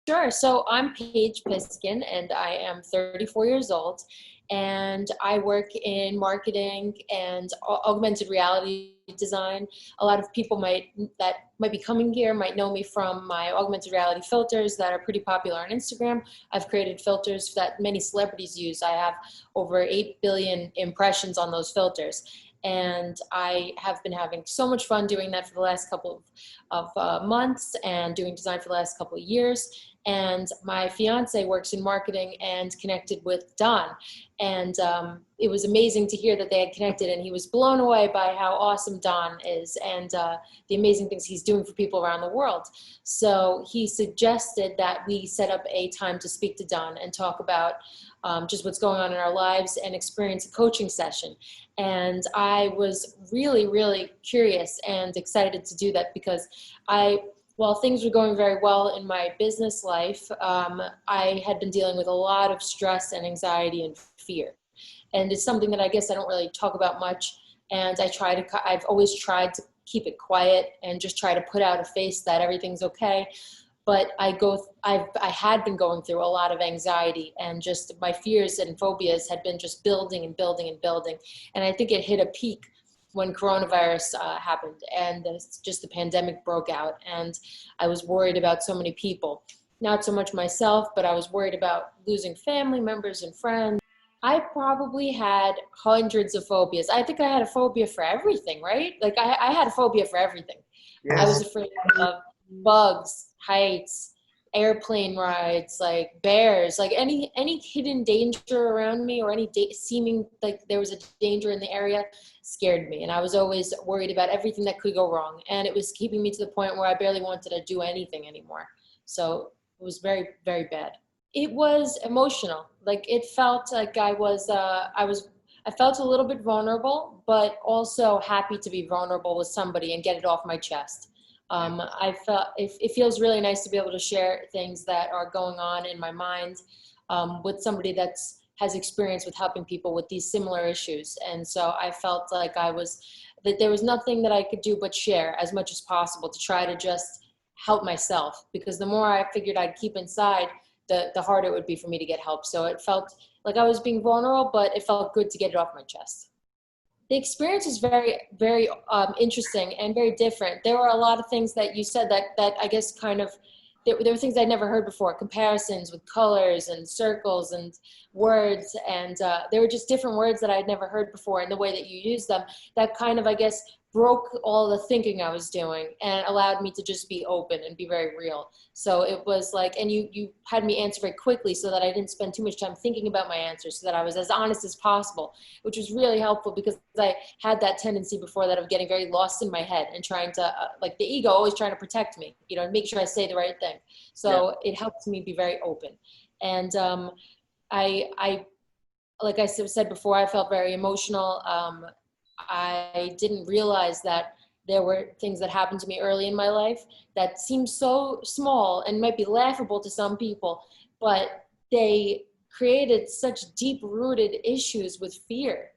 Sure. So I'm Paige Piskin, and I am 34 years old, and I work in marketing and augmented reality design. A lot of people that might be coming here might know me from my augmented reality filters that are pretty popular on Instagram. I've created filters that many celebrities use. I have over 8 billion impressions on those filters. And I have been having so much fun doing that for the last couple of months, and doing design for the last couple of years. And my fiance works in marketing and connected with Don. And it was amazing to hear that they had connected, and he was blown away by how awesome Don is, and the amazing things he's doing for people around the world. So he suggested that we set up a time to speak to Don and talk about just what's going on in our lives and experience a coaching session. And I was really, really curious and excited to do that because while things were going very well in my business life, I had been dealing with a lot of stress and anxiety and fear. And it's something that I guess I don't really talk about much. And I've always tried to keep it quiet and just try to put out a face that everything's okay. But I had been going through a lot of anxiety, and just my fears and phobias had been just building and building and building. And I think it hit a peak when coronavirus happened, and just the pandemic broke out, and I was worried about so many people. Not so much myself, but I was worried about losing family members and friends. I probably had hundreds of phobias. I think I had a phobia for everything, right? Like I had a phobia for everything. I was Yes. afraid of bugs, heights, airplane rides, like bears, like any hidden danger around me, or any seeming like there was a danger in the area scared me. And I was always worried about everything that could go wrong. And it was keeping me to the point where I barely wanted to do anything anymore. So it was very, very bad. It was emotional. Like it felt like I felt a little bit vulnerable, but also happy to be vulnerable with somebody and get it off my chest. I felt it feels really nice to be able to share things that are going on in my mind with somebody has experience with helping people with these similar issues. And so I felt like that there was nothing that I could do but share as much as possible to try to just help myself, because the more I figured I'd keep inside, the harder it would be for me to get help. So it felt like I was being vulnerable, but it felt good to get it off my chest. The experience is very, very interesting and very different. There were a lot of things that you said that I guess kind of, there were things I'd never heard before, comparisons with colors and circles and words. And there were just different words that I'd never heard before, and the way that you used them, that kind of, I guess, broke all the thinking I was doing and allowed me to just be open and be very real. So it was like, and you had me answer very quickly so that I didn't spend too much time thinking about my answers, so that I was as honest as possible, which was really helpful because I had that tendency before that of getting very lost in my head and trying to, like the ego always trying to protect me, make sure I say the right thing. Yeah. So it helped me be very open. And I, like I said before, I felt very emotional. I didn't realize that there were things that happened to me early in my life that seemed so small and might be laughable to some people, but they created such deep-rooted issues with fear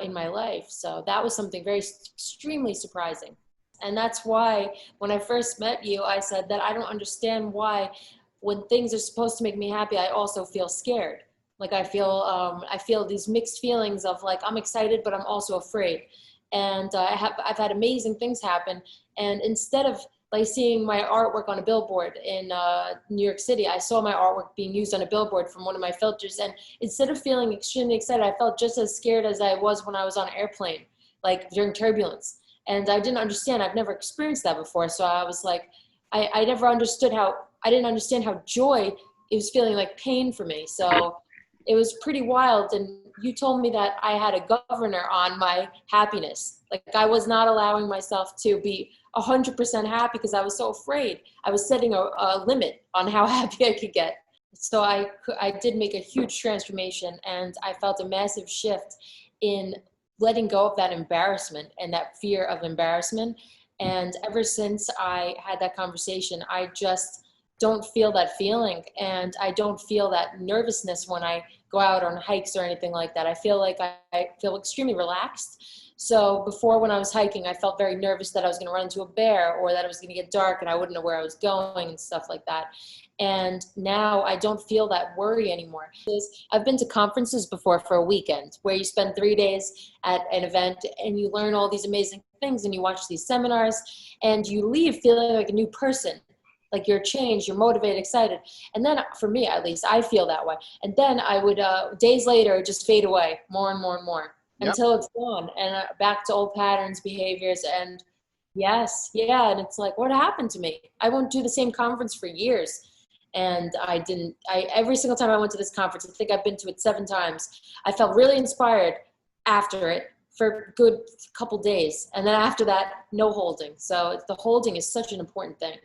in my life. So that was something very extremely surprising. And that's why when I first met you, I said that I don't understand why when things are supposed to make me happy, I also feel scared. Like I feel these mixed feelings of like, I'm excited, but I'm also afraid. And I've had amazing things happen. And instead of like seeing my artwork on a billboard in New York City, I saw my artwork being used on a billboard from one of my filters. And instead of feeling extremely excited, I felt just as scared as I was when I was on an airplane, like during turbulence. And I didn't understand. I've never experienced that before. So I was like, I never understood I didn't understand how joy, it was feeling like pain for me. So it was pretty wild. And you told me that I had a governor on my happiness. Like I was not allowing myself to be 100% happy because I was so afraid. I was setting a limit on how happy I could get. So I did make a huge transformation, and I felt a massive shift in letting go of that embarrassment and that fear of embarrassment. And ever since I had that conversation, I just don't feel that feeling, and I don't feel that nervousness when I go out on hikes or anything like that. I feel like I feel extremely relaxed. So before, when I was hiking, I felt very nervous that I was going to run into a bear or that it was going to get dark and I wouldn't know where I was going and stuff like that. And now I don't feel that worry anymore. I've been to conferences before for a weekend where you spend 3 days at an event and you learn all these amazing things and you watch these seminars and you leave feeling like a new person, like you're changed, you're motivated, excited. And then for me, at least, I feel that way. And then I would, days later, just fade away more and more and more until it's gone and back to old patterns, behaviors. And yes, yeah. And it's like, what happened to me? I won't do the same conference for years. And every single time I went to this conference, I think I've been to it 7 times. I felt really inspired after it for a good couple days. And then after that, no holding. So the holding is such an important thing.